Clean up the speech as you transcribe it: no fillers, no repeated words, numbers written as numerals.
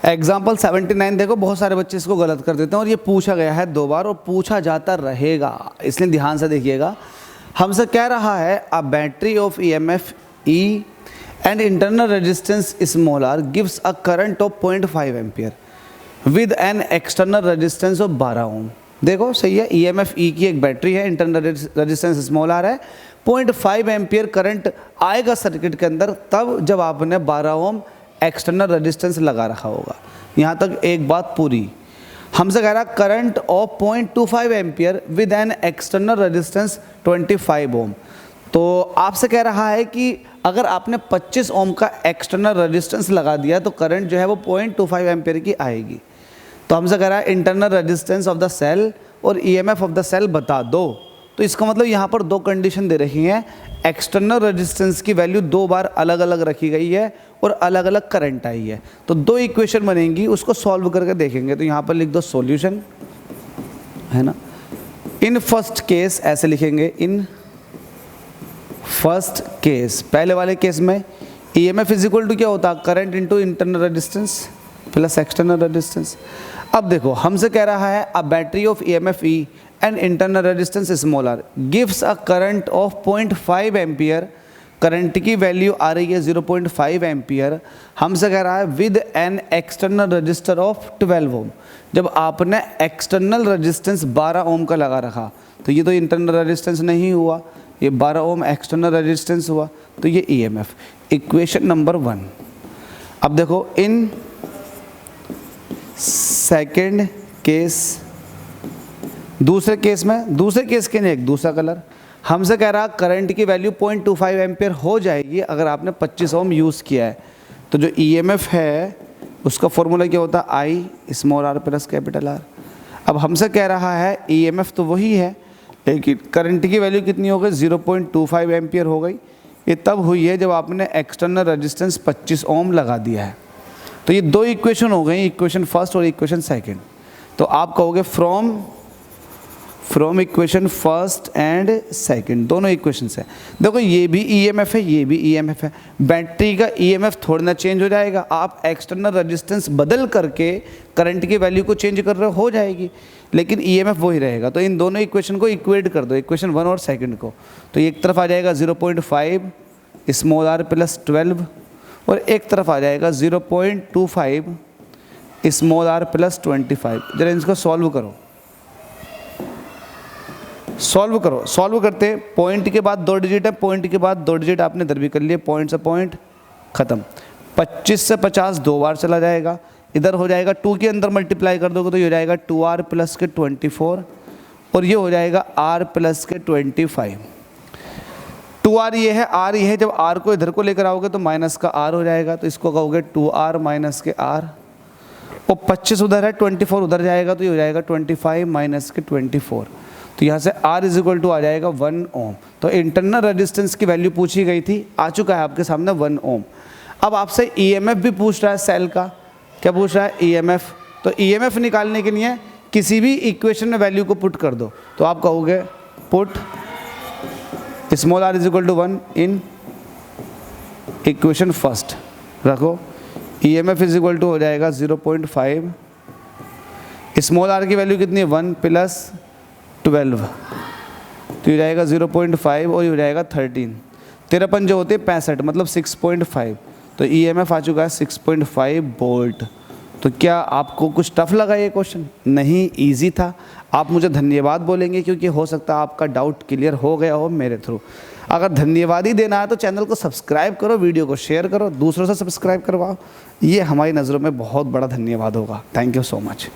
Example 79 देखो, बहुत सारे बच्चे इसको गलत कर देते हैं और ये पूछा गया है 2 बार और पूछा जाता रहेगा, इसलिए ध्यान से देखिएगा। हमसे कह रहा है a battery of EMF E and internal resistance small r gives a current of 0.5 ampere with an external resistance of 12 ओम। देखो सही है, EMF E की एक बैटरी है, इंटरनल रेजिस्टेंस स्मॉल r है, 0.5 एम्पियर करंट आएगा सर्किट के अंदर तब जब आपने 12 ओम एक्सटर्नल रेजिस्टेंस लगा रखा होगा। यहाँ तक एक बात पूरी। हमसे कह रहा है current of 0.25 ampere with an external resistance 25 ओम। तो आपसे कह रहा है कि अगर आपने 25 ओम का एक्सटर्नल रेजिस्टेंस लगा दिया तो करंट जो है वो 0.25 एम्पियर की आएगी। तो हमसे कह रहा है internal resistance of the cell और EMF ऑफ द सेल बता दो। तो इसका मतलब यहाँ पर 2 कंडीशन दे रखी हैं। एक्सटर्नल रेजिस्टेंस की वैल्यू 2 बार अलग अलग रखी गई है और अलग अलग करंट आई है। तो 2 इक्वेशन बनेंगी, उसको सॉल्व करके देखेंगे। तो यहाँ पर लिख दो सॉल्यूशन, है ना। इन फर्स्ट केस ऐसे लिखेंगे, इन फर्स्ट केस, पहले वाले केस में EMF इज इक्वल टू क्या होता है, current into internal resistance plus external resistance. अब देखो हमसे कह रहा है a battery of EMF E and internal resistance small r gives a current of 0.5 ampere. Current की वैल्यू आ रही है 0.5 एम्पियर। हमसे कह रहा है with an external register of 12 ओम। जब आपने एक्सटर्नल रेजिस्टेंस 12 ओम का लगा रखा तो ये तो इंटरनल रेजिस्टेंस नहीं हुआ, ये 12 ओम एक्सटर्नल रेजिस्टेंस हुआ, तो ये EMF। Equation number 1। अब देखो इन सेकेंड केस, दूसरे केस में, दूसरे केस के लिए एक दूसरा कलर। हमसे कह रहा करंट की वैल्यू 0.25 एम्पियर हो जाएगी अगर आपने 25 ओम यूज़ किया है। तो जो EMF है उसका फॉर्मूला क्या होता है, I small r plus capital R। अब हमसे कह रहा है EMF तो वही है लेकिन करंट की वैल्यू कितनी हो गई, 0.25 एम्पियर हो गई। ये तब हुई है जब आपने एक्सटर्नल रेजिस्टेंस 25 ओम लगा दिया है। तो ये 2 इक्वेशन हो गई, इक्वेशन फर्स्ट और इक्वेशन सेकेंड। तो आप कहोगे from equation first and second, दोनों इक्वेशंस है। देखो ये भी EMF है, ये भी EMF है। बैटरी का EMF थोड़ा ना चेंज हो जाएगा, आप एक्सटर्नल रेजिस्टेंस बदल करके करंट की वैल्यू को चेंज कर रहे हो जाएगी, लेकिन EMF वही रहेगा। तो इन दोनों इक्वेशन को इक्वेट कर दो, इक्वेशन 1 और सेकंड को। तो एक तरफ आ जाएगा 0.5 स्मॉल r प्लस 12 और एक तरफ आ जाएगा 0.25 स्मॉल r प्लस 25। जरा इसको सॉल्व करो, सॉल्व करो। सॉल्व करते पॉइंट के बाद 2 डिजिट है, पॉइंट के बाद 2 डिजिट आपने इधर भी कर लिए, पॉइंट से पॉइंट खत्म। 25 से 50 2 बार चला जाएगा, इधर हो जाएगा 2 के अंदर मल्टीप्लाई कर दोगे तो ये हो जाएगा 2r प्लस के 24 और ये हो जाएगा r प्लस के 25। 2r ये है, r ये है। जब r को इधर को लेकर आओगे तो माइनस का r हो जाएगा, तो इसको कहोगे 2r माइनस के r। और 25 उधर है, 24 उधर जाएगा तो ये हो जाएगा 25 माइनस के 24। तो यहाँ से R इज इक्वल टू आ जाएगा 1 ओम। तो इंटरनल रेजिस्टेंस की वैल्यू पूछी गई थी, आ चुका है आपके सामने 1 ओम। अब आपसे EMF भी पूछ रहा है सेल का, क्या पूछ रहा है, EMF। तो EMF निकालने के लिए किसी भी इक्वेशन में वैल्यू को पुट कर दो। तो आप कहोगे put small r is equal to 1 in equation first, रखो EMF इज इक्वल टू हो जाएगा 0.5, स्मॉल r की वैल्यू कितनी है 1 प्लस 12, तो ये जाएगा 0.5 और ये हो जाएगा 13। 13 जो होते हैं 65, मतलब 6.5। तो EMF आ चुका है 6.5 वोल्ट। तो क्या आपको कुछ टफ लगा ये क्वेश्चन? नहीं, इजी था। आप मुझे धन्यवाद बोलेंगे क्योंकि हो सकता है आपका डाउट क्लियर हो गया हो मेरे थ्रू। अगर धन्यवाद ही देना है तो चैनल को सब्सक्राइब करो, वीडियो को शेयर करो, दूसरों से सब्सक्राइब करवाओ। ये हमारी नज़रों में बहुत बड़ा धन्यवाद होगा। Thank you so much.